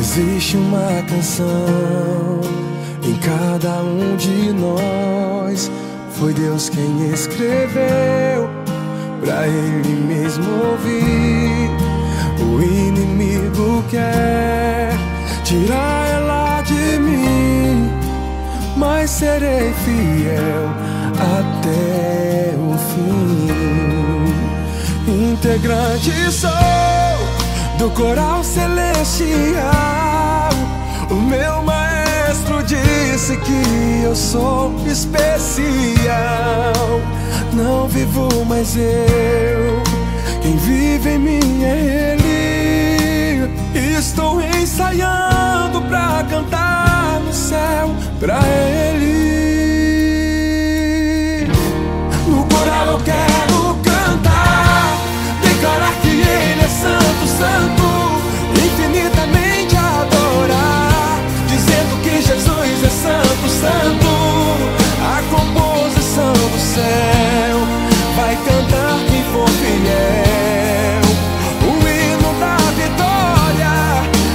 Existe uma canção em cada um de nós. Foi Deus quem escreveu pra Ele mesmo ouvir. O inimigo quer tirar ela de mim, mas serei fiel até o fim. Integrante sou do coral celestial. O meu maestro disse que eu sou especial. Não vivo mais eu, quem vive em mim é Ele. Estou ensaiando pra cantar no céu pra Ele. No coral eu quero cantar, declarar que Ele é santo, santo, infinitamente adorar, dizendo que Jesus é santo, santo. A composição do céu vai cantar quem for fiel. O hino da vitória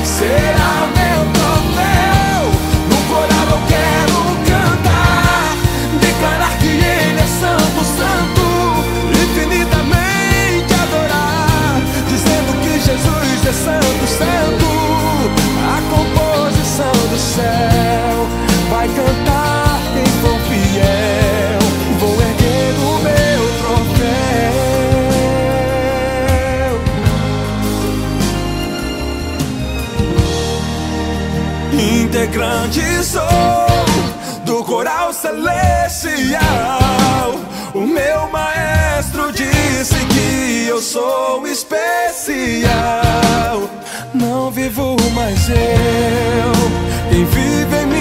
será meu troféu. No coral eu quero cantar, declarar que Ele é santo, santo, infinitamente adorar, dizendo que Jesus é santo, santo. A composição do céu vai cantar quem for fiel. Vou erguer o meu troféu. Integrante sou do coral celestial. O meu maestro disse que eu sou especial. Não vivo mais eu, quem vive em mim